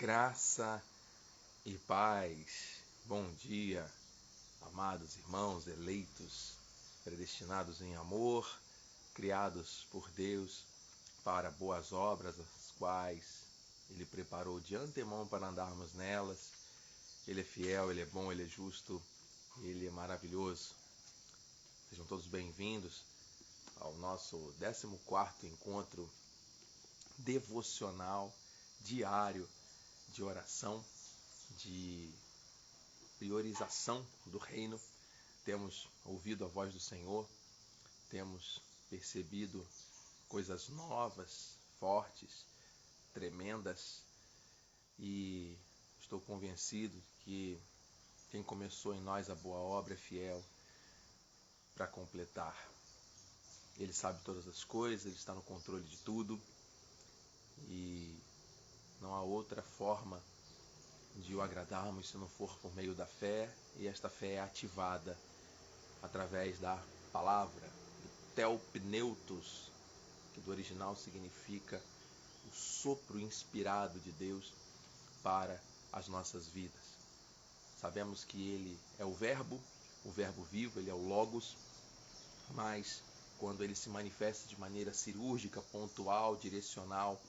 Graça e paz. Bom dia, amados irmãos eleitos, predestinados em amor, criados por Deus para boas obras, as quais Ele preparou de antemão para andarmos nelas. Ele é fiel, Ele é bom, Ele é justo, Ele é maravilhoso. Sejam todos bem-vindos ao nosso 14º encontro devocional diário de oração, de priorização do reino. Temos ouvido a voz do Senhor, temos percebido coisas novas, fortes, tremendas, e estou convencido que quem começou em nós a boa obra é fiel para completar. Ele sabe todas as coisas, Ele está no controle de tudo e não há outra forma de o agradarmos se não for por meio da fé, e esta fé é ativada através da palavra, do theopneutos, que do original significa o sopro inspirado de Deus para as nossas vidas. Sabemos que Ele é o verbo vivo, Ele é o Logos, mas quando Ele se manifesta de maneira cirúrgica, pontual, direcional,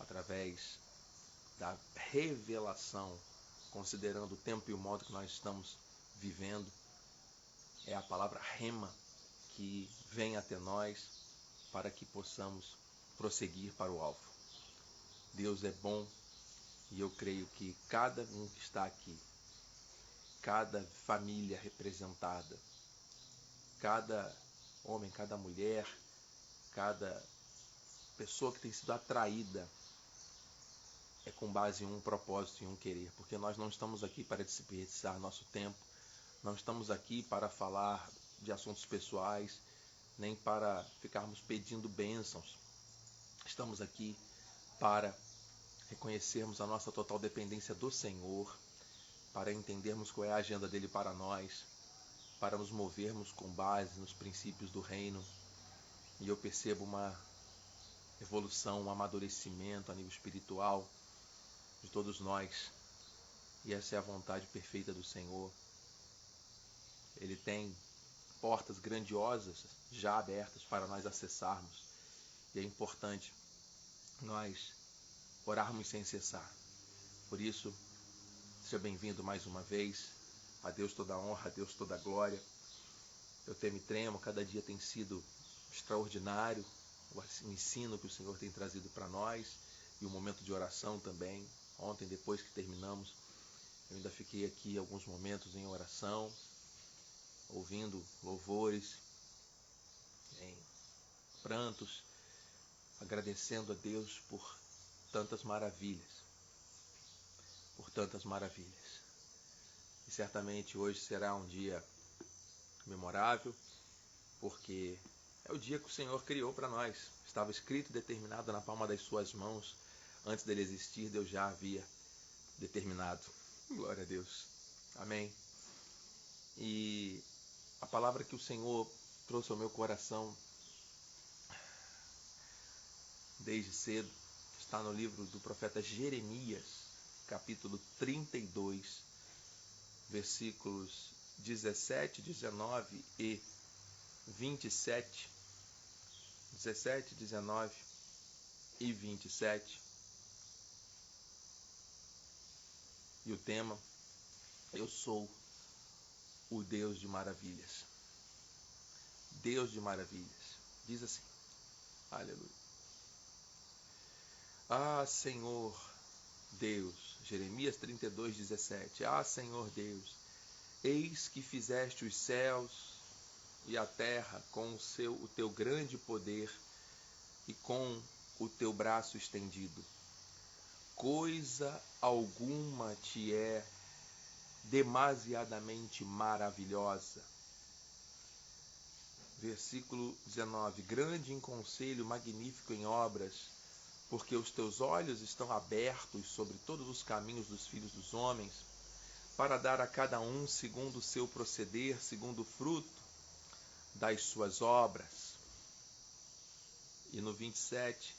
através da revelação, considerando o tempo e o modo que nós estamos vivendo, é a palavra rema que vem até nós para que possamos prosseguir para o alvo. Deus é bom e eu creio que cada um que está aqui, cada família representada, cada homem, cada mulher, cada pessoa que tem sido atraída é com base em um propósito e um querer, porque nós não estamos aqui para desperdiçar nosso tempo, não estamos aqui para falar de assuntos pessoais, nem para ficarmos pedindo bênçãos. Estamos aqui para reconhecermos a nossa total dependência do Senhor, para entendermos qual é a agenda dele para nós, para nos movermos com base nos princípios do reino. E eu percebo uma evolução, um amadurecimento a nível espiritual de todos nós, e essa é a vontade perfeita do Senhor. Ele tem portas grandiosas já abertas para nós acessarmos, e é importante nós orarmos sem cessar. Por isso, seja bem-vindo mais uma vez. A Deus toda a honra, a Deus toda a glória. Eu temo e tremo, cada dia tem sido extraordinário o ensino que o Senhor tem trazido para nós, e o momento de oração também. Ontem, depois que terminamos, eu ainda fiquei aqui alguns momentos em oração, ouvindo louvores, em prantos, agradecendo a Deus por tantas maravilhas, E certamente hoje será um dia memorável, porque é o dia que o Senhor criou para nós. Estava escrito e determinado na palma das suas mãos. Antes dele existir, Deus já havia determinado. Glória a Deus. Amém. E a palavra que o Senhor trouxe ao meu coração desde cedo está no livro do profeta Jeremias, capítulo 32, versículos 17, 19 e 27. 17, 19 e 27. E o tema: eu sou o Deus de maravilhas. Deus de maravilhas. Diz assim, aleluia. Ah, Senhor Deus, Jeremias 32, 17. Ah, Senhor Deus, eis que fizeste os céus e a terra com o teu grande poder e com o teu braço estendido. Coisa alguma te é demasiadamente maravilhosa. Versículo 19. Grande em conselho, magnífico em obras, porque os teus olhos estão abertos sobre todos os caminhos dos filhos dos homens, para dar a cada um segundo o seu proceder, segundo o fruto das suas obras. E no 27,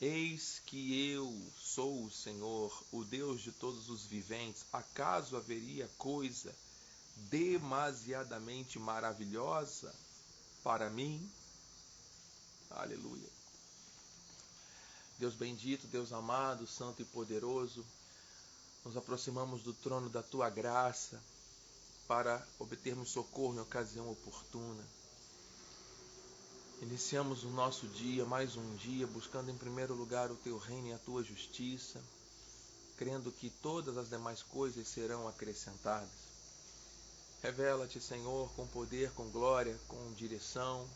Eis que eu sou o Senhor, o Deus de todos os viventes. Acaso haveria coisa demasiadamente maravilhosa para mim? Aleluia. Deus bendito, Deus amado, santo e poderoso, nos aproximamos do trono da Tua graça para obtermos socorro em ocasião oportuna. Iniciamos o nosso dia, mais um dia, buscando em primeiro lugar o Teu reino e a Tua justiça, crendo que todas as demais coisas serão acrescentadas. Revela-te, Senhor, com poder, com glória, com direção,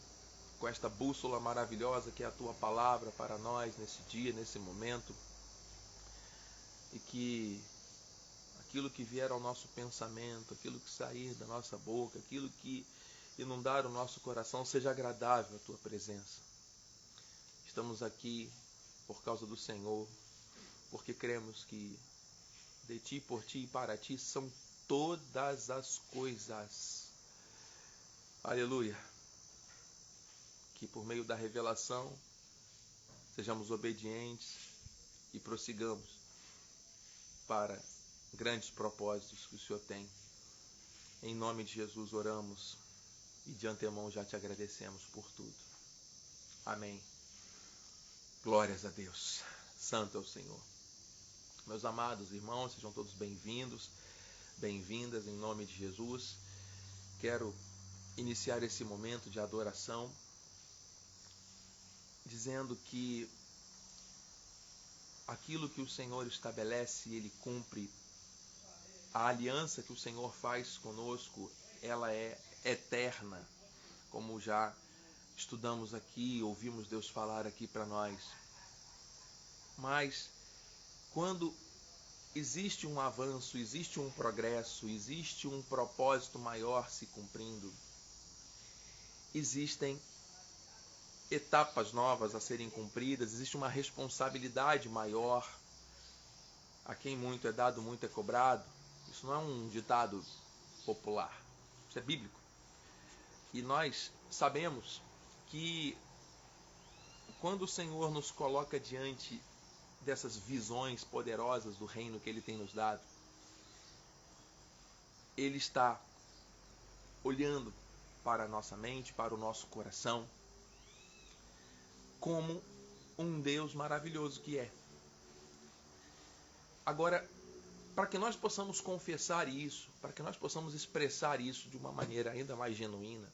com esta bússola maravilhosa que é a Tua palavra para nós nesse dia, nesse momento, e que aquilo que vier ao nosso pensamento, aquilo que sair da nossa boca, aquilo que inundar o nosso coração, seja agradável à Tua presença. Estamos aqui por causa do Senhor, porque cremos que de Ti, por Ti e para Ti são todas as coisas. Aleluia. Que por meio da revelação sejamos obedientes e prossigamos para grandes propósitos que o Senhor tem. Em nome de Jesus oramos e de antemão já te agradecemos por tudo. Amém. Glórias a Deus. Santo é o Senhor. Meus amados irmãos, sejam todos bem-vindos, bem-vindas em nome de Jesus. Quero iniciar esse momento de adoração dizendo que aquilo que o Senhor estabelece, Ele cumpre. A aliança que o Senhor faz conosco, ela é eterna, como já estudamos aqui, ouvimos Deus falar aqui para nós. Mas quando existe um avanço, existe um progresso, existe um propósito maior se cumprindo, existem etapas novas a serem cumpridas, existe uma responsabilidade maior. A quem muito é dado, muito é cobrado. Isso não é um ditado popular, isso é bíblico. E nós sabemos que quando o Senhor nos coloca diante dessas visões poderosas do reino que Ele tem nos dado, Ele está olhando para a nossa mente, para o nosso coração, como um Deus maravilhoso que é. Agora, para que nós possamos confessar isso, para que nós possamos expressar isso de uma maneira ainda mais genuína,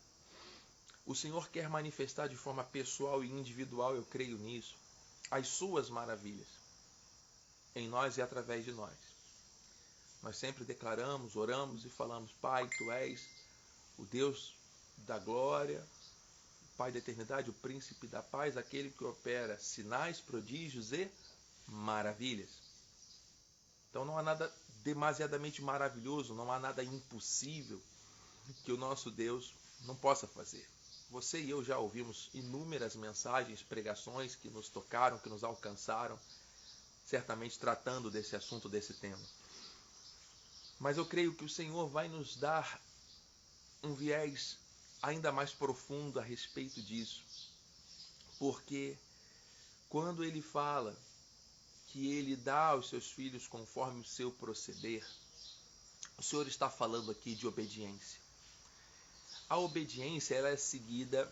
o Senhor quer manifestar de forma pessoal e individual, eu creio nisso, as suas maravilhas em nós e através de nós. Nós sempre declaramos, oramos e falamos: Pai, Tu és o Deus da glória, o Pai da eternidade, o príncipe da paz, aquele que opera sinais, prodígios e maravilhas. Então não há nada demasiadamente maravilhoso, não há nada impossível que o nosso Deus não possa fazer. Você e eu já ouvimos inúmeras mensagens, pregações que nos tocaram, que nos alcançaram, certamente tratando desse assunto, desse tema. Mas eu creio que o Senhor vai nos dar um viés ainda mais profundo a respeito disso. Porque quando Ele fala que Ele dá aos seus filhos conforme o seu proceder, o Senhor está falando aqui de obediência. A obediência, ela é seguida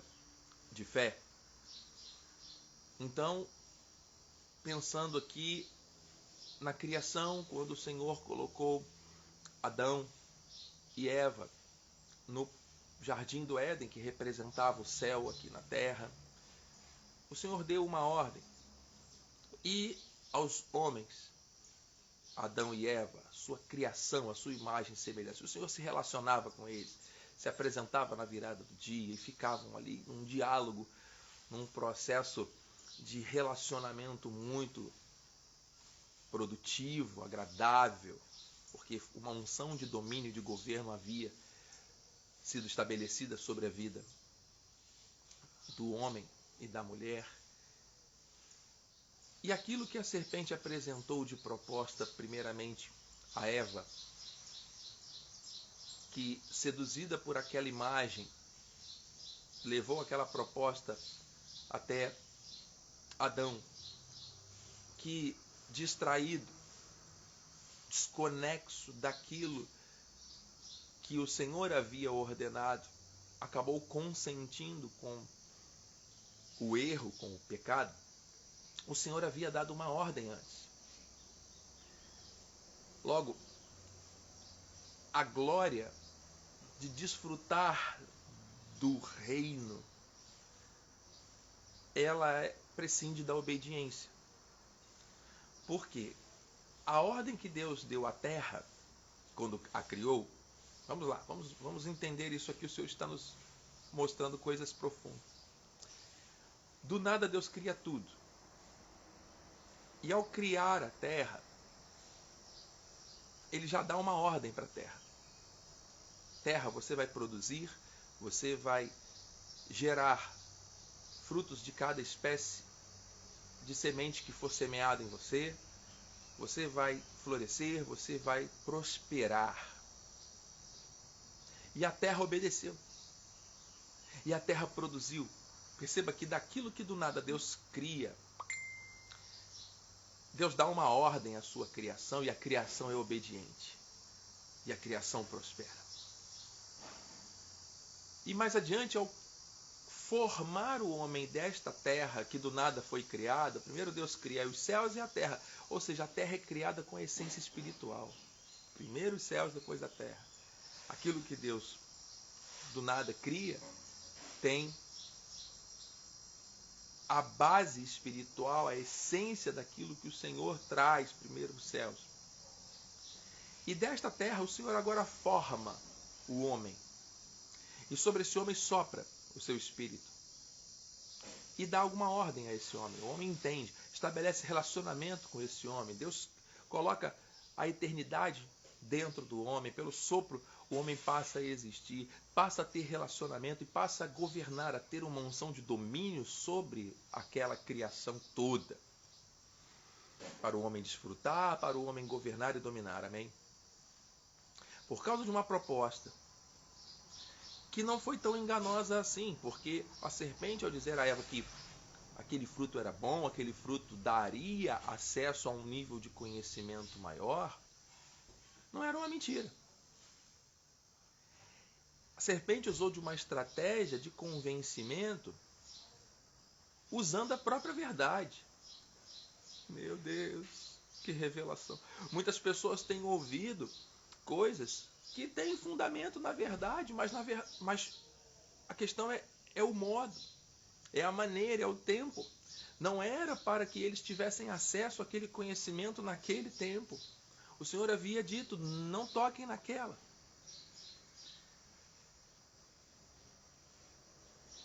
de fé. Então, pensando aqui na criação, quando o Senhor colocou Adão e Eva no jardim do Éden, que representava o céu aqui na terra, o Senhor deu uma ordem. E aos homens, Adão e Eva, a sua criação, a sua imagem e semelhança, o Senhor se relacionava com eles, se apresentava na virada do dia e ficavam ali num diálogo, num processo de relacionamento muito produtivo, agradável, porque uma unção de domínio e de governo havia sido estabelecida sobre a vida do homem e da mulher. E aquilo que a serpente apresentou de proposta, primeiramente, a Eva, que, seduzida por aquela imagem, levou aquela proposta até Adão, que, distraído, desconexo daquilo que o Senhor havia ordenado, acabou consentindo com o erro, com o pecado. O Senhor havia dado uma ordem antes. Logo, a glória de desfrutar do reino, ela prescinde da obediência. Por quê? A ordem que Deus deu à terra, quando a criou, vamos lá, vamos entender isso aqui, o Senhor está nos mostrando coisas profundas. Do nada Deus cria tudo. E ao criar a terra, ele já dá uma ordem para a terra. Terra, você vai produzir, você vai gerar frutos de cada espécie de semente que for semeada em você, você vai florescer, você vai prosperar. E a terra obedeceu. E a terra produziu. Perceba que daquilo que do nada Deus cria, Deus dá uma ordem à sua criação e a criação é obediente. E a criação prospera. E mais adiante, ao formar o homem desta terra que do nada foi criada, primeiro Deus cria os céus e a terra. Ou seja, a terra é criada com a essência espiritual. Primeiro os céus, depois a terra. Aquilo que Deus do nada cria tem a base espiritual, a essência daquilo que o Senhor traz, primeiro os céus. E desta terra o Senhor agora forma o homem. E sobre esse homem sopra o seu espírito. E dá alguma ordem a esse homem. O homem entende, estabelece relacionamento com esse homem. Deus coloca a eternidade dentro do homem. Pelo sopro, o homem passa a existir, passa a ter relacionamento e passa a governar, a ter uma unção de domínio sobre aquela criação toda. Para o homem desfrutar, para o homem governar e dominar. Amém? Por causa de uma proposta que não foi tão enganosa assim, porque a serpente, ao dizer a Eva que aquele fruto era bom, aquele fruto daria acesso a um nível de conhecimento maior, não era uma mentira. A serpente usou de uma estratégia de convencimento usando a própria verdade. Meu Deus, que revelação. Muitas pessoas têm ouvido coisas que têm fundamento na verdade, mas a questão é o modo, é a maneira, é o tempo. Não era para que eles tivessem acesso àquele conhecimento naquele tempo. O Senhor havia dito, não toquem naquela.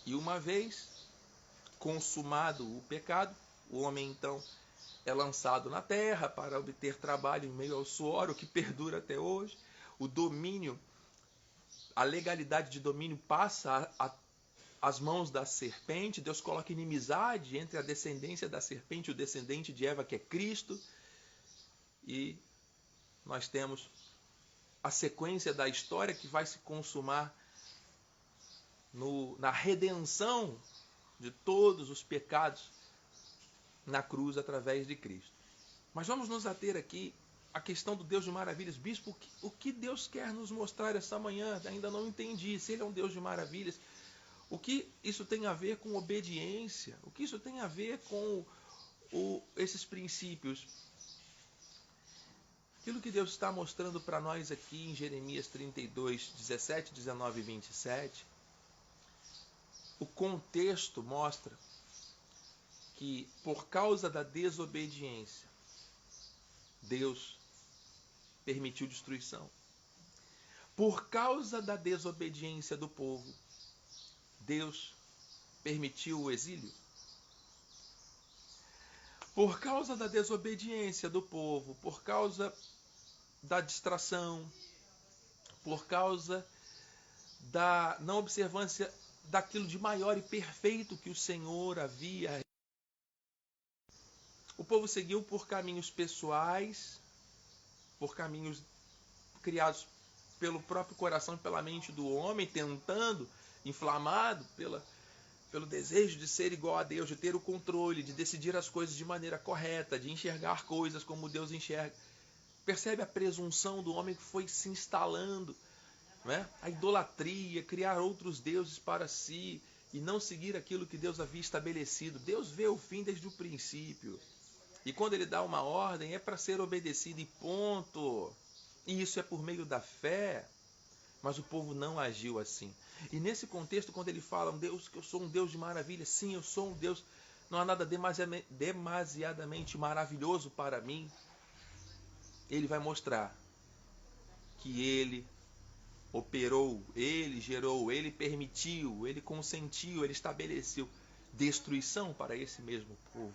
E uma vez consumado o pecado, o homem então é lançado na terra para obter trabalho em meio ao suor, o que perdura até hoje. O domínio, a legalidade de domínio passa às mãos da serpente. Deus coloca inimizade entre a descendência da serpente e o descendente de Eva, que é Cristo. E nós temos a sequência da história que vai se consumar na redenção de todos os pecados na cruz através de Cristo. Mas vamos nos ater aqui à questão do Deus de maravilhas. Bispo, o que Deus quer nos mostrar essa manhã? Ainda não entendi. Se Ele é um Deus de maravilhas, o que isso tem a ver com obediência? O que isso tem a ver com esses princípios? Aquilo que Deus está mostrando para nós aqui em Jeremias 32, 17, 19 e 27, o contexto mostra que por causa da desobediência, Deus permitiu destruição. Por causa da desobediência do povo, Deus permitiu o exílio. Por causa da desobediência do povo, por causa da distração, por causa da não observância daquilo de maior e perfeito que o Senhor havia. O povo seguiu por caminhos pessoais, por caminhos criados pelo próprio coração e pela mente do homem, tentando, inflamado pelo desejo de ser igual a Deus, de ter o controle, de decidir as coisas de maneira correta, de enxergar coisas como Deus enxerga. Percebe a presunção do homem que foi se instalando, né? A idolatria, criar outros deuses para si e não seguir aquilo que Deus havia estabelecido. Deus vê o fim desde o princípio. E quando ele dá uma ordem, é para ser obedecido e ponto. E isso é por meio da fé. Mas o povo não agiu assim. E nesse contexto, quando ele fala, Deus, que eu sou um Deus de maravilha, sim, eu sou um Deus, não há nada demasiadamente maravilhoso para mim, ele vai mostrar que ele operou, ele gerou, ele permitiu, ele consentiu, ele estabeleceu destruição para esse mesmo povo.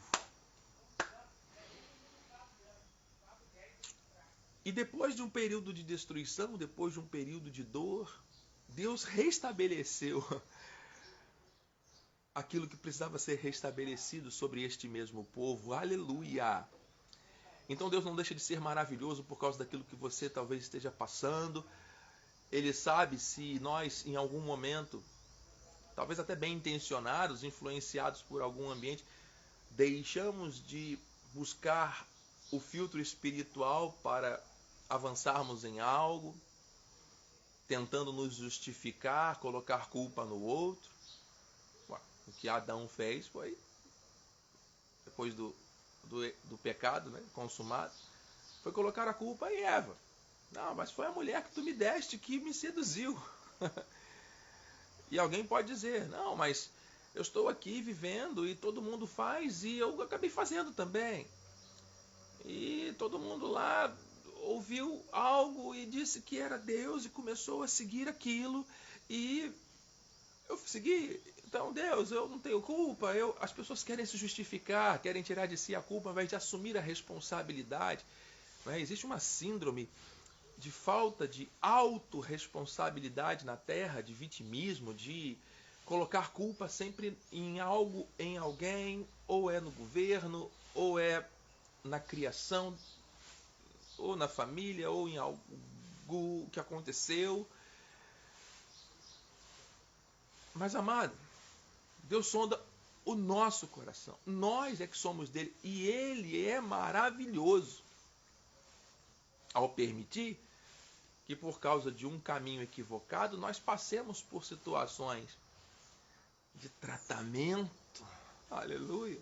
E depois de um período de destruição, depois de um período de dor, Deus restabeleceu aquilo que precisava ser restabelecido sobre este mesmo povo. Aleluia! Então Deus não deixa de ser maravilhoso por causa daquilo que você talvez esteja passando. Ele sabe se nós, em algum momento, talvez até bem intencionados, influenciados por algum ambiente, deixamos de buscar o filtro espiritual para avançarmos em algo, tentando nos justificar, colocar culpa no outro. O que Adão fez foi, depois do pecado, né, consumado, foi colocar a culpa em Eva. Não, mas foi a mulher que tu me deste que me seduziu. E alguém pode dizer, não, mas eu estou aqui vivendo e todo mundo faz e eu acabei fazendo também. E todo mundo lá ouviu algo e disse que era Deus e começou a seguir aquilo e eu segui. Então, Deus, eu não tenho culpa. As pessoas querem se justificar, querem tirar de si a culpa ao invés de assumir a responsabilidade. Não é? Existe uma síndrome de falta de autorresponsabilidade na Terra, de vitimismo, de colocar culpa sempre em algo, em alguém, ou é no governo, ou é na criação, ou na família, ou em algo que aconteceu. Mas, amado, Deus sonda o nosso coração. Nós é que somos dele. E ele é maravilhoso ao permitir que por causa de um caminho equivocado nós passemos por situações de tratamento, aleluia,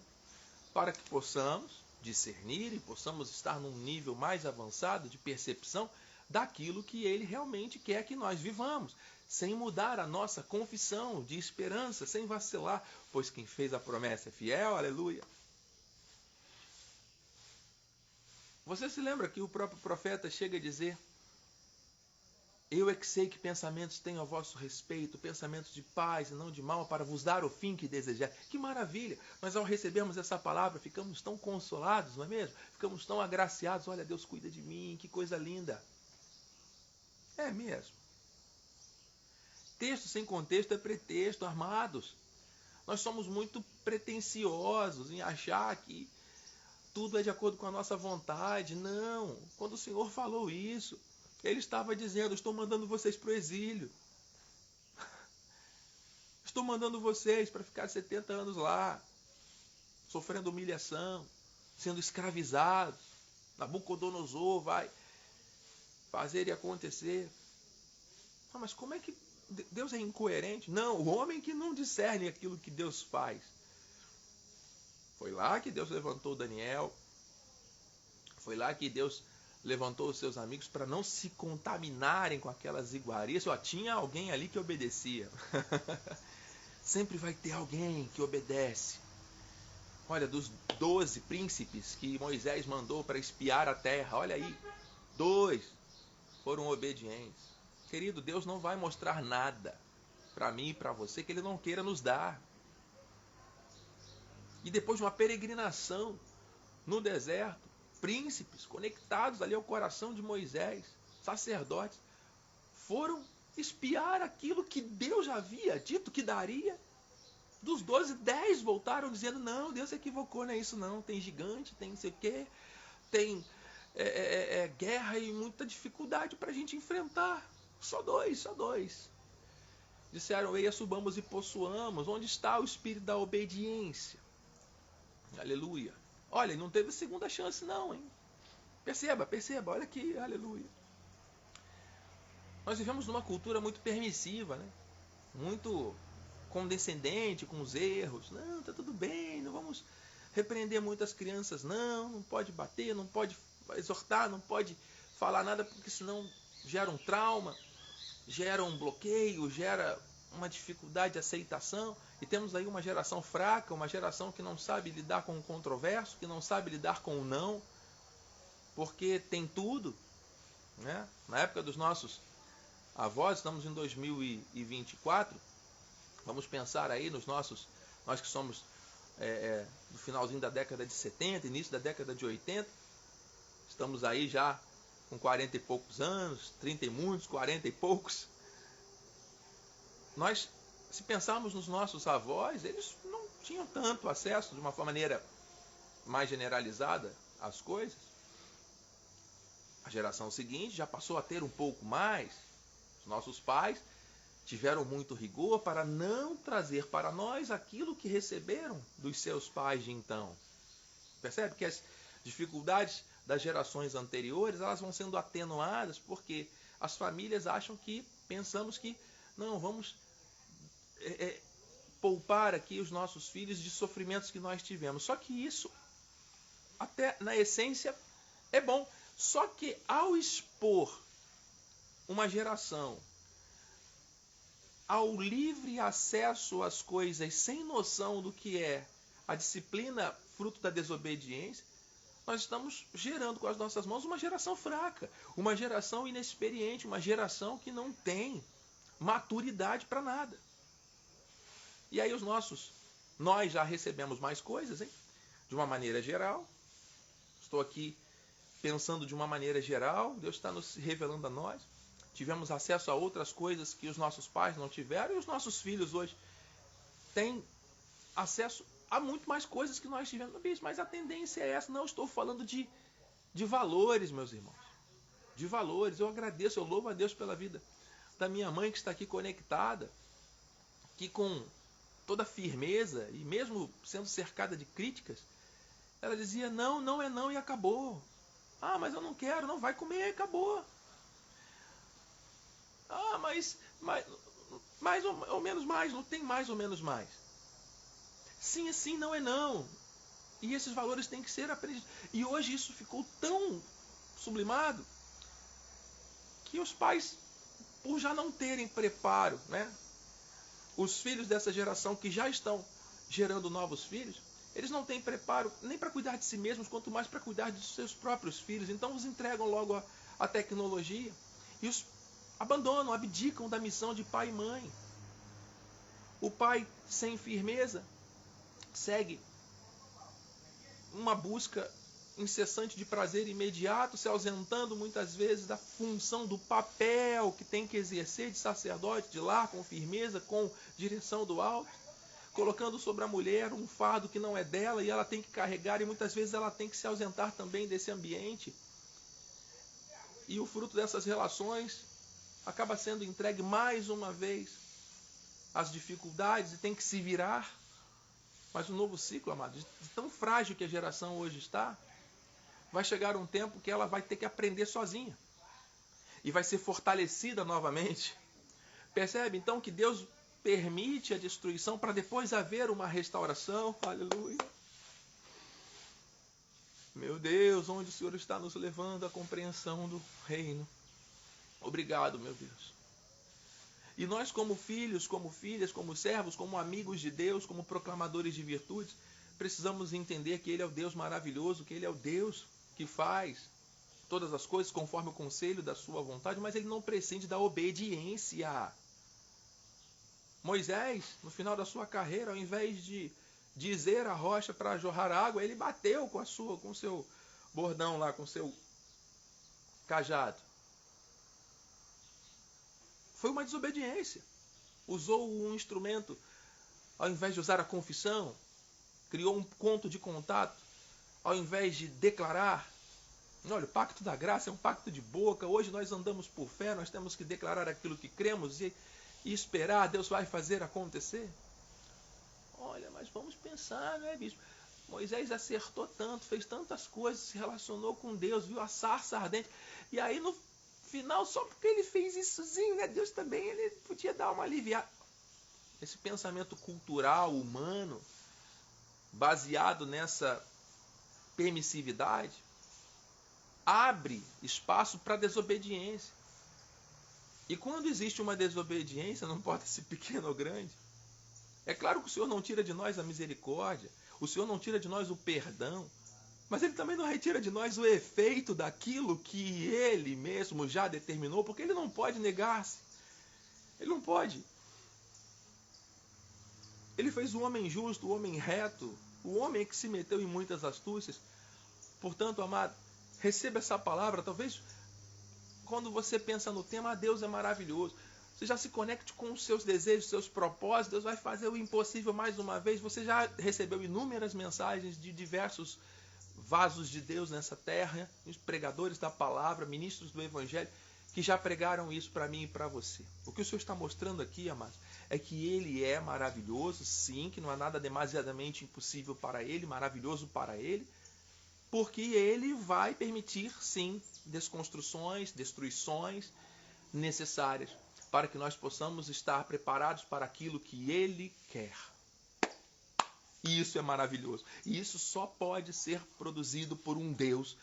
para que possamos discernir e possamos estar num nível mais avançado de percepção daquilo que ele realmente quer que nós vivamos, sem mudar a nossa confissão de esperança, sem vacilar, pois quem fez a promessa é fiel, aleluia. Você se lembra que o próprio profeta chega a dizer: eu é que sei que pensamentos tenho a vosso respeito, pensamentos de paz e não de mal, para vos dar o fim que desejar. Que maravilha! Mas ao recebermos essa palavra, ficamos tão consolados, não é mesmo? Ficamos tão agraciados. Olha, Deus cuida de mim, que coisa linda. É mesmo. Texto sem contexto é pretexto, amados. Nós somos muito pretensiosos em achar que tudo é de acordo com a nossa vontade. Não. Quando o Senhor falou isso, ele estava dizendo: estou mandando vocês para o exílio. Estou mandando vocês para ficar 70 anos lá, sofrendo humilhação, sendo escravizados. Nabucodonosor vai fazer e acontecer. Ah, mas como é que Deus é incoerente? Não, o homem que não discerne aquilo que Deus faz. Foi lá que Deus levantou Daniel. Foi lá que Deus levantou os seus amigos para não se contaminarem com aquelas iguarias. Só tinha alguém ali que obedecia. Sempre vai ter alguém que obedece. Olha, dos 12 príncipes que Moisés mandou para espiar a terra, olha aí, 2 foram obedientes. Querido, Deus não vai mostrar nada para mim e para você que Ele não queira nos dar. E depois de uma peregrinação no deserto, príncipes conectados ali ao coração de Moisés, sacerdotes, foram espiar aquilo que Deus já havia dito que daria. Dos 12, 10 voltaram dizendo: não, Deus se equivocou, não é isso não, tem gigante, tem não sei o quê, tem guerra e muita dificuldade para a gente enfrentar. Só dois. disseram: eia, subamos e possuamos. Onde está o espírito da obediência? Aleluia. Olha, não teve segunda chance não, hein? Perceba, olha aqui, aleluia. Nós vivemos numa cultura muito permissiva, né? Muito condescendente com os erros. Não, tá tudo bem, não vamos repreender muitas crianças, não pode bater, não pode exortar, não pode falar nada, porque senão gera um trauma, gera um bloqueio, gera uma dificuldade de aceitação. E temos aí uma geração fraca, uma geração que não sabe lidar com o controverso, que não sabe lidar com o não, porque tem tudo, né? Na época dos nossos avós, estamos em 2024, vamos pensar aí nos nossos, nós que somos do finalzinho da década de 70, início da década de 80, estamos aí já com 40 e poucos anos, 30 e muitos, 40 e poucos. Nós, se pensarmos nos nossos avós, eles não tinham tanto acesso de uma maneira mais generalizada às coisas. A geração seguinte já passou a ter um pouco mais. Os nossos pais tiveram muito rigor para não trazer para nós aquilo que receberam dos seus pais de então. Percebe que as dificuldades das gerações anteriores, elas vão sendo atenuadas porque as famílias pensamos que não, vamos poupar aqui os nossos filhos de sofrimentos que nós tivemos. Só que isso, até na essência, é bom. Só que ao expor uma geração ao livre acesso às coisas sem noção do que é a disciplina fruto da desobediência, nós estamos gerando com as nossas mãos uma geração fraca, uma geração inexperiente, uma geração que não tem maturidade para nada. E aí nós já recebemos mais coisas, hein? De uma maneira geral. Estou aqui pensando de uma maneira geral, Deus está nos revelando a nós. Tivemos acesso a outras coisas que os nossos pais não tiveram, e os nossos filhos hoje têm acesso a muito mais coisas que nós tivemos. Mas a tendência é essa. Não estou falando de valores, meus irmãos. De valores. Eu agradeço, eu louvo a Deus pela vida da minha mãe que está aqui conectada, que com toda firmeza, e mesmo sendo cercada de críticas, ela dizia: não, não é não, e acabou. Ah, mas eu não quero, não vai comer, acabou. Ah, mas mais ou menos mais, não tem mais ou menos mais. Sim é sim, não é não. E esses valores têm que ser aprendidos. E hoje isso ficou tão sublimado que os pais, por já não terem preparo, né? Os filhos dessa geração que já estão gerando novos filhos, eles não têm preparo nem para cuidar de si mesmos, quanto mais para cuidar dos seus próprios filhos. Então os entregam logo a tecnologia e os abandonam, abdicam da missão de pai e mãe. O pai, sem firmeza, segue uma busca incessante de prazer imediato, se ausentando muitas vezes da função, do papel que tem que exercer de sacerdote, de lar, com firmeza, com direção do alto, colocando sobre a mulher um fardo que não é dela e ela tem que carregar, e muitas vezes ela tem que se ausentar também desse ambiente. E o fruto dessas relações acaba sendo entregue mais uma vez às dificuldades e tem que se virar. Mas um novo ciclo, amados, de tão frágil que a geração hoje está, vai chegar um tempo que ela vai ter que aprender sozinha. E vai ser fortalecida novamente. Percebe? Então que Deus permite a destruição para depois haver uma restauração. Aleluia. Meu Deus, onde o Senhor está nos levando à compreensão do reino. Obrigado, meu Deus. E nós, como filhos, como filhas, como servos, como amigos de Deus, como proclamadores de virtudes, precisamos entender que Ele é o Deus maravilhoso, que Ele é o Deus que faz todas as coisas conforme o conselho da sua vontade, mas Ele não prescinde da obediência. Moisés, no final da sua carreira, ao invés de dizer a rocha para jorrar água, ele bateu com o seu bordão lá, com o seu cajado. Foi uma desobediência. Usou um instrumento, ao invés de usar a confissão, criou um ponto de contato, ao invés de declarar. Olha, o pacto da graça é um pacto de boca. Hoje nós andamos por fé, nós temos que declarar aquilo que cremos, e e esperar, Deus vai fazer acontecer? Olha, mas vamos pensar, né, bispo? Moisés acertou tanto, fez tantas coisas, se relacionou com Deus, viu a sarça ardente. E aí no final, só porque ele fez issozinho, né, Deus também ele podia dar uma aliviada. Esse pensamento cultural, humano, baseado nessa permissividade, abre espaço para desobediência. E quando existe uma desobediência, não importa se pequena ou grande, é claro que o Senhor não tira de nós a misericórdia, o Senhor não tira de nós o perdão, mas Ele também não retira de nós o efeito daquilo que Ele mesmo já determinou, porque Ele não pode negar-se. Ele não pode. Ele fez o homem justo, o homem reto, o homem que se meteu em muitas astúcias. Portanto, amado, receba essa palavra. Talvez quando você pensa no tema, Deus é maravilhoso. Você já se conecte com os seus desejos, seus propósitos. Deus vai fazer o impossível mais uma vez. Você já recebeu inúmeras mensagens de diversos vasos de Deus nessa terra, os pregadores da palavra, ministros do evangelho, que já pregaram isso para mim e para você. O que o Senhor está mostrando aqui, amados, é que Ele é maravilhoso, sim, que não há nada demasiadamente impossível para Ele, maravilhoso para Ele, porque Ele vai permitir, sim, desconstruções, destruições necessárias para que nós possamos estar preparados para aquilo que Ele quer. E isso é maravilhoso. E isso só pode ser produzido por um Deus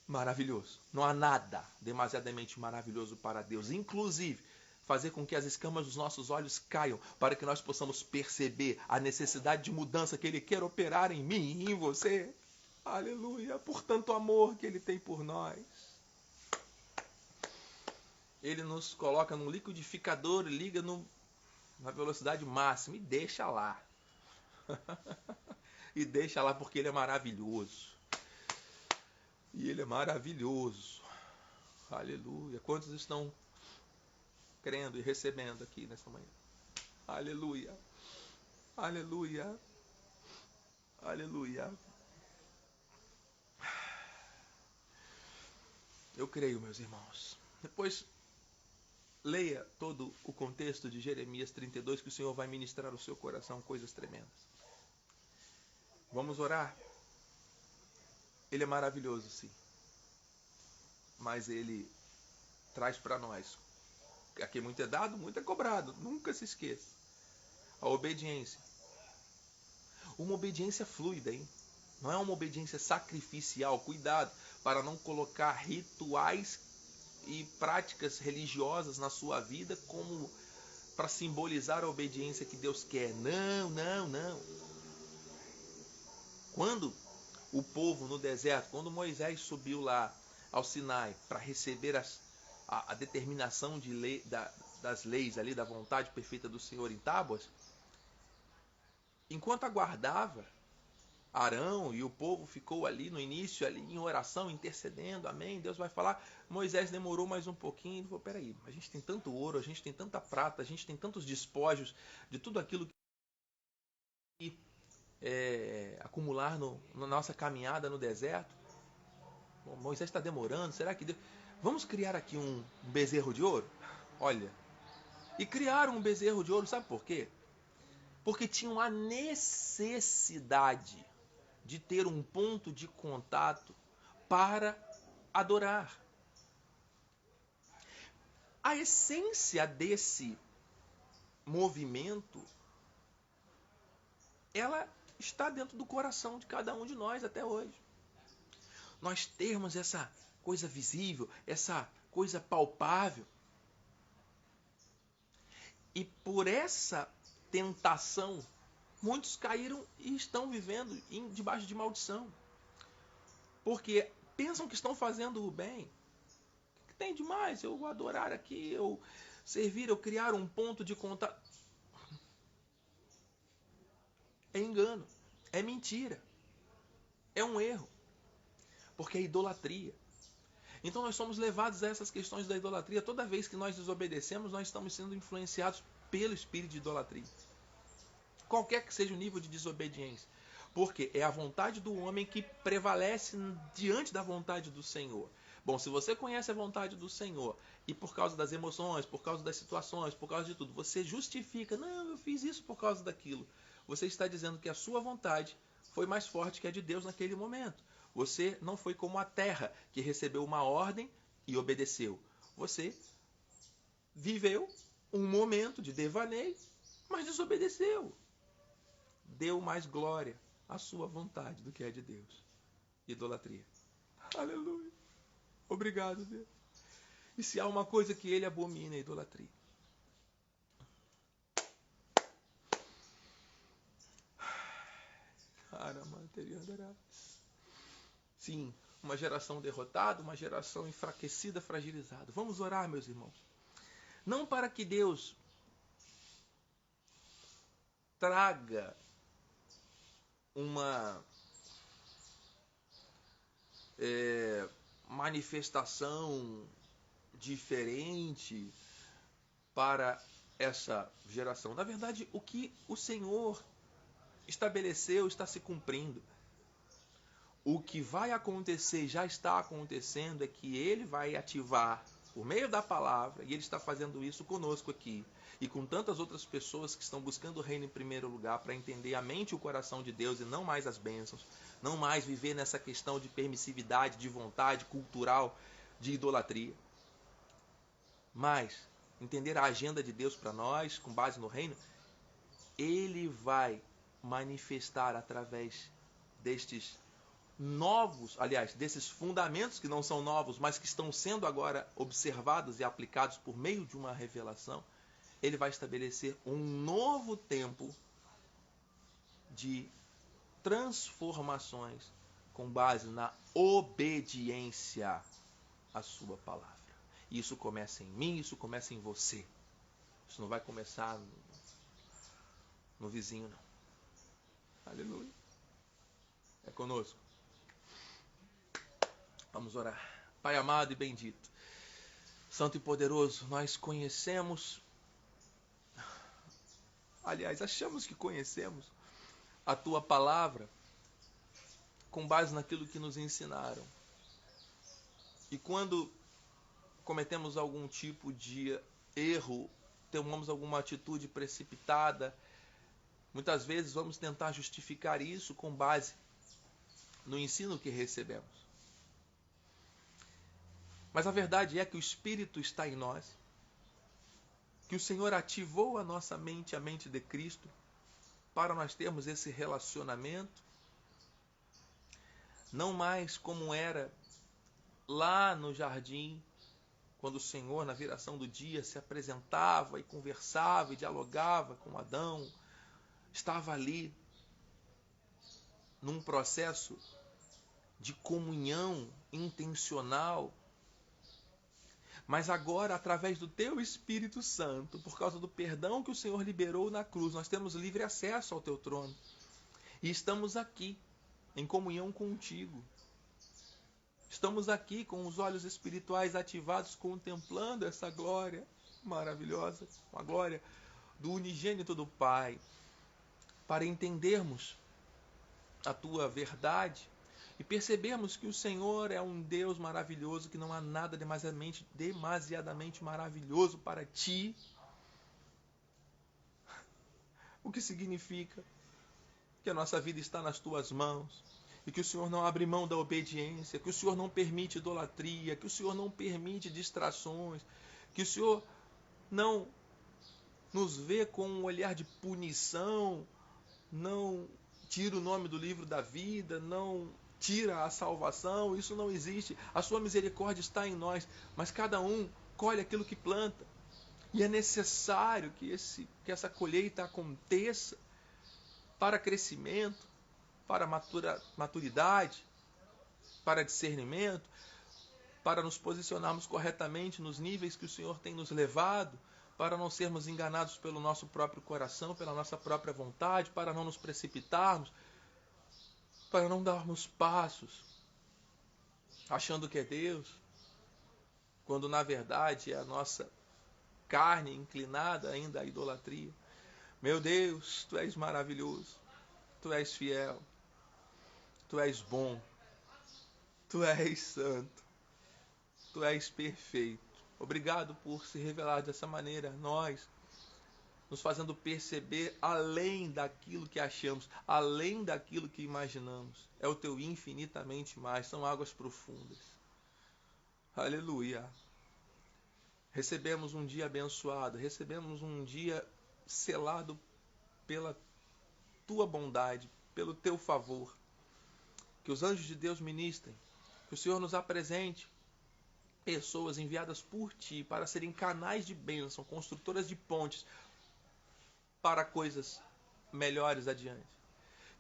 maravilhoso. Não há nada demasiadamente maravilhoso para Deus. Inclusive, fazer com que as escamas dos nossos olhos caiam para que nós possamos perceber a necessidade de mudança que Ele quer operar em mim e em você. Aleluia. Por tanto amor que Ele tem por nós. Ele nos coloca num liquidificador e liga na velocidade máxima e deixa lá. E deixa lá porque Ele é maravilhoso. E Ele é maravilhoso. Aleluia. Quantos estão crendo e recebendo aqui nessa manhã? Aleluia. Aleluia. Aleluia. Eu creio, meus irmãos. Depois, leia todo o contexto de Jeremias 32, que o Senhor vai ministrar ao seu coração coisas tremendas. Vamos orar? Ele é maravilhoso, sim. Mas Ele traz para nós. Aqui muito é dado, muito é cobrado. Nunca se esqueça. A obediência. Uma obediência fluida, hein? Não é uma obediência sacrificial. Cuidado para não colocar rituais e práticas religiosas na sua vida como para simbolizar a obediência que Deus quer. Não, não, não. Quando o povo no deserto, quando Moisés subiu lá ao Sinai para receber a determinação de lei, das leis ali, da vontade perfeita do Senhor em tábuas, enquanto aguardava, Arão e o povo ficou ali no início, ali em oração, intercedendo, amém, Deus vai falar. Moisés demorou mais um pouquinho, ele falou, peraí, a gente tem tanto ouro, a gente tem tanta prata, a gente tem tantos despojos de tudo aquilo que acumular na nossa caminhada no deserto. Bom, Moisés está demorando, será que Deus... Vamos criar aqui um bezerro de ouro? Olha, e criaram um bezerro de ouro, sabe por quê? Porque tinham a necessidade de ter um ponto de contato para adorar. A essência desse movimento, ela está dentro do coração de cada um de nós até hoje. Nós termos essa coisa visível, essa coisa palpável. E por essa tentação, muitos caíram e estão vivendo debaixo de maldição. Porque pensam que estão fazendo o bem. O que tem demais? Eu adorar aqui, eu servir, eu criar um ponto de contato. É engano, é mentira, é um erro. Porque é idolatria. Então nós somos levados a essas questões da idolatria. Toda vez que nós desobedecemos, nós estamos sendo influenciados pelo espírito de idolatria. Qualquer que seja o nível de desobediência. Porque é a vontade do homem que prevalece diante da vontade do Senhor. Bom, se você conhece a vontade do Senhor e por causa das emoções, por causa das situações, por causa de tudo, você justifica, não, eu fiz isso por causa daquilo. Você está dizendo que a sua vontade foi mais forte que a de Deus naquele momento. Você não foi como a terra, que recebeu uma ordem e obedeceu. Você viveu um momento de devaneio, mas desobedeceu. Deu mais glória à sua vontade do que a de Deus. Idolatria. Aleluia. Obrigado, Deus. E se há uma coisa que ele abomina, é a idolatria. Sim, uma geração derrotada, uma geração enfraquecida, fragilizada. Vamos orar, meus irmãos. Não para que Deus traga uma manifestação diferente para essa geração. Na verdade, o que o Senhor estabeleceu está se cumprindo. O que vai acontecer, já está acontecendo, é que Ele vai ativar por meio da palavra, e Ele está fazendo isso conosco aqui, e com tantas outras pessoas que estão buscando o reino em primeiro lugar, para entender a mente e o coração de Deus, e não mais as bênçãos, não mais viver nessa questão de permissividade, de vontade cultural, de idolatria. Mas entender a agenda de Deus para nós, com base no reino, Ele vai manifestar através destes novos, aliás, desses fundamentos que não são novos, mas que estão sendo agora observados e aplicados por meio de uma revelação. Ele vai estabelecer um novo tempo de transformações com base na obediência à sua palavra. E isso começa em mim, isso começa em você. Isso não vai começar no vizinho, não. Aleluia. É conosco. Vamos orar. Pai amado e bendito, Santo e poderoso, nós conhecemos, aliás, achamos que conhecemos a Tua palavra com base naquilo que nos ensinaram. E quando cometemos algum tipo de erro, tomamos alguma atitude precipitada, muitas vezes vamos tentar justificar isso com base no ensino que recebemos. Mas a verdade é que o Espírito está em nós, que o Senhor ativou a nossa mente, a mente de Cristo, para nós termos esse relacionamento, não mais como era lá no jardim, quando o Senhor, na viração do dia, se apresentava e conversava e dialogava com Adão, estava ali num processo de comunhão intencional. Mas agora, através do Teu Espírito Santo, por causa do perdão que o Senhor liberou na cruz, nós temos livre acesso ao Teu trono. E estamos aqui, em comunhão contigo. Estamos aqui com os olhos espirituais ativados, contemplando essa glória maravilhosa, a glória do unigênito do Pai, para entendermos a Tua verdade e percebermos que o Senhor é um Deus maravilhoso, que não há nada demasiadamente maravilhoso para Ti. O que significa que a nossa vida está nas Tuas mãos e que o Senhor não abre mão da obediência, que o Senhor não permite idolatria, que o Senhor não permite distrações, que o Senhor não nos vê com um olhar de punição, não tira o nome do livro da vida, não tira a salvação. Isso não existe. A sua misericórdia está em nós, mas cada um colhe aquilo que planta. E é necessário que essa colheita aconteça para crescimento, para maturidade, para discernimento, para nos posicionarmos corretamente nos níveis que o Senhor tem nos levado, para não sermos enganados pelo nosso próprio coração, pela nossa própria vontade, para não nos precipitarmos, para não darmos passos achando que é Deus, quando na verdade é a nossa carne inclinada ainda à idolatria. Meu Deus, Tu és maravilhoso, Tu és fiel. Tu és bom, Tu és santo, Tu és perfeito. Obrigado por se revelar dessa maneira a nós, nos fazendo perceber além daquilo que achamos, além daquilo que imaginamos. É o Teu infinitamente mais, são águas profundas. Aleluia. Recebemos um dia abençoado, recebemos um dia selado pela Tua bondade, pelo Teu favor. Que os anjos de Deus ministrem, que o Senhor nos apresente pessoas enviadas por Ti para serem canais de bênção, construtoras de pontes para coisas melhores adiante.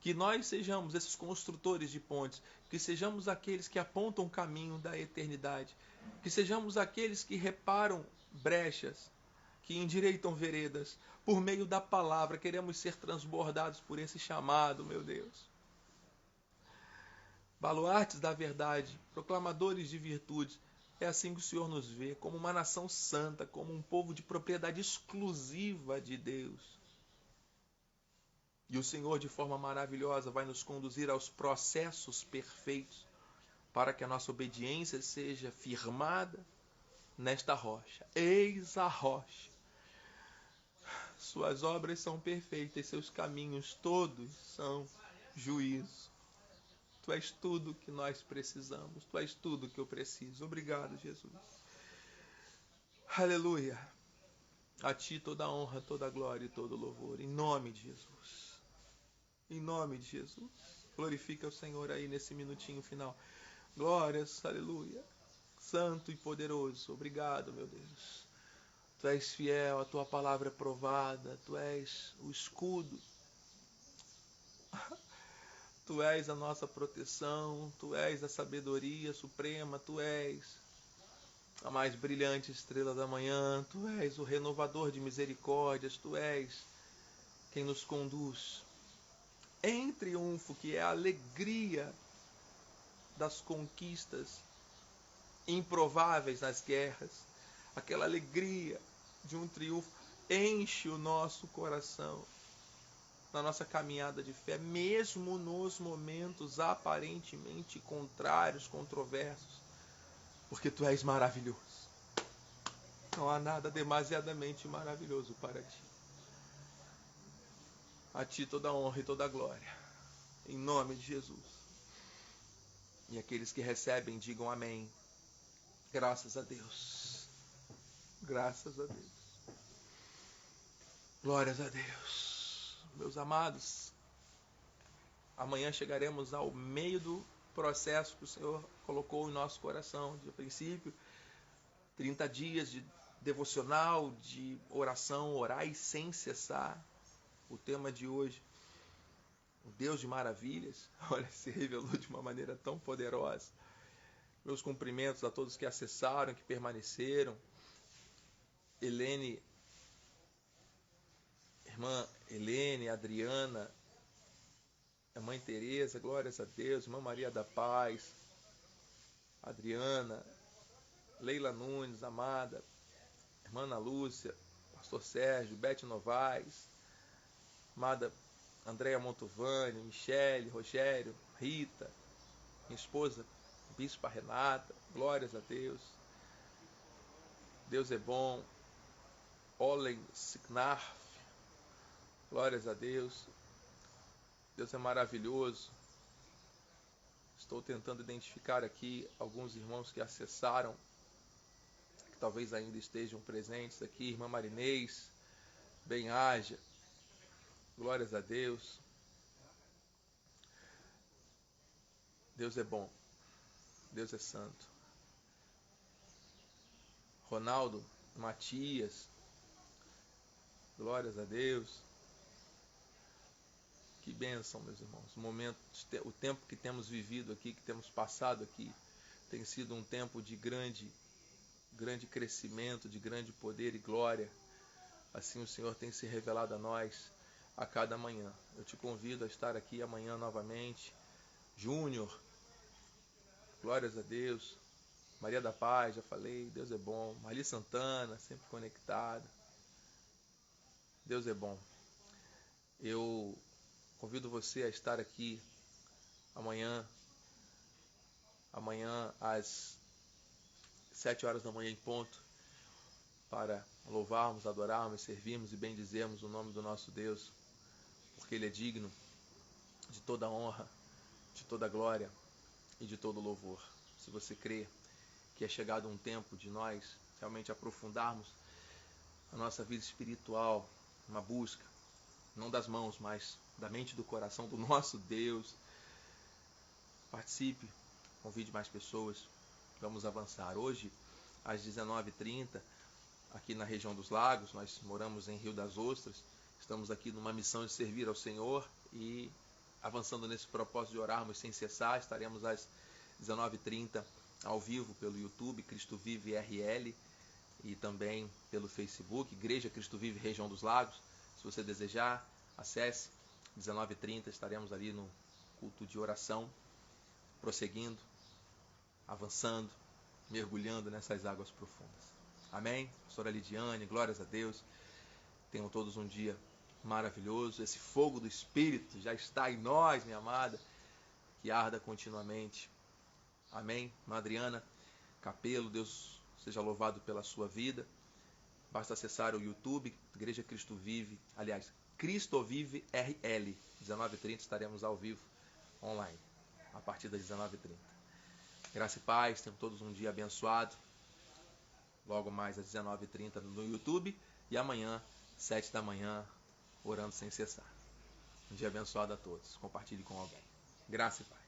Que nós sejamos esses construtores de pontes, que sejamos aqueles que apontam o caminho da eternidade, que sejamos aqueles que reparam brechas, que endireitam veredas. Por meio da palavra, queremos ser transbordados por esse chamado, meu Deus. Baluartes da verdade, proclamadores de virtudes, é assim que o Senhor nos vê, como uma nação santa, como um povo de propriedade exclusiva de Deus. E o Senhor, de forma maravilhosa, vai nos conduzir aos processos perfeitos para que a nossa obediência seja firmada nesta rocha. Eis a rocha. Suas obras são perfeitas, seus caminhos todos são juízo. Tu és tudo que nós precisamos, Tu és tudo que eu preciso. Obrigado, Jesus. Aleluia. A Ti toda a honra, toda a glória e todo o louvor. Em nome de Jesus. Em nome de Jesus. Glorifica o Senhor aí nesse minutinho final. Glórias, aleluia. Santo e poderoso. Obrigado, meu Deus. Tu és fiel, a Tua palavra é provada. Tu és o escudo. Tu és a nossa proteção. Tu és a sabedoria suprema. Tu és a mais brilhante estrela da manhã. Tu és o renovador de misericórdias. Tu és quem nos conduz em triunfo, que é a alegria das conquistas improváveis nas guerras. Aquela alegria de um triunfo enche o nosso coração na nossa caminhada de fé, mesmo nos momentos aparentemente contrários, controversos, porque Tu és maravilhoso. Não há nada demasiadamente maravilhoso para Ti. A Ti toda a honra e toda a glória. Em nome de Jesus. E aqueles que recebem, digam amém. Graças a Deus. Graças a Deus. Glórias a Deus. Meus amados, amanhã chegaremos ao meio do processo que o Senhor colocou em nosso coração. De princípio, 30 dias de devocional, de oração, orai sem cessar. O tema de hoje, o Deus de maravilhas, olha, se revelou de uma maneira tão poderosa. Meus cumprimentos a todos que acessaram, que permaneceram. Irmã Helene, Adriana, a Mãe Teresa, glórias a Deus, Irmã Maria da Paz, Adriana, Leila Nunes, amada, Irmã Ana Lúcia, Pastor Sérgio, Bete Novaes, amada Andréia Montovani, Michele, Rogério, Rita, minha esposa, Bispa Renata, glórias a Deus. Deus é bom. Olen Signarf, glórias a Deus. Deus é maravilhoso. Estou tentando identificar aqui alguns irmãos que acessaram, que talvez ainda estejam presentes aqui. Irmã Marinês, bem-haja, glórias a Deus. Deus é bom, Deus é santo. Ronaldo, Matias, glórias a Deus. Que bênção, meus irmãos. O tempo que temos vivido aqui, que temos passado aqui, tem sido um tempo de grande crescimento, de grande poder e glória. Assim o Senhor tem se revelado a nós a cada manhã. Eu te convido a estar aqui amanhã novamente. Júnior, glórias a Deus. Maria da Paz, já falei, Deus é bom. Marli Santana, sempre conectada. Deus é bom. Eu convido você a estar aqui Amanhã às 7 horas da manhã em ponto, para louvarmos, adorarmos, servirmos e bendizermos o nome do nosso Deus, porque Ele é digno de toda honra, de toda glória e de todo louvor. Se você crê que é chegado um tempo de nós realmente aprofundarmos a nossa vida espiritual, uma busca, não das mãos, mas da mente e do coração do nosso Deus, participe, convide mais pessoas, vamos avançar. Hoje, às 19h30, aqui na região dos Lagos, nós moramos em Rio das Ostras, estamos aqui numa missão de servir ao Senhor e avançando nesse propósito de orarmos sem cessar. Estaremos às 19h30 ao vivo pelo YouTube, Cristo Vive RL, e também pelo Facebook, Igreja Cristo Vive Região dos Lagos. Se você desejar, acesse. 19h30 estaremos ali no culto de oração, prosseguindo, avançando, mergulhando nessas águas profundas. Amém? Pastora Lidiane, glórias a Deus. Tenham todos um dia maravilhoso. Esse fogo do Espírito já está em nós, minha amada, que arda continuamente. Amém? Madriana Capelo, Deus seja louvado pela sua vida. Basta acessar o YouTube, Igreja Cristo Vive, aliás, Cristo Vive RL. 19h30 estaremos ao vivo, online, a partir das 19h30. Graça e paz, tenham todos um dia abençoado. Logo mais às 19h30 no YouTube e amanhã, 7 da manhã, orando sem cessar. Um dia abençoado a todos. Compartilhe com alguém. Graça e paz.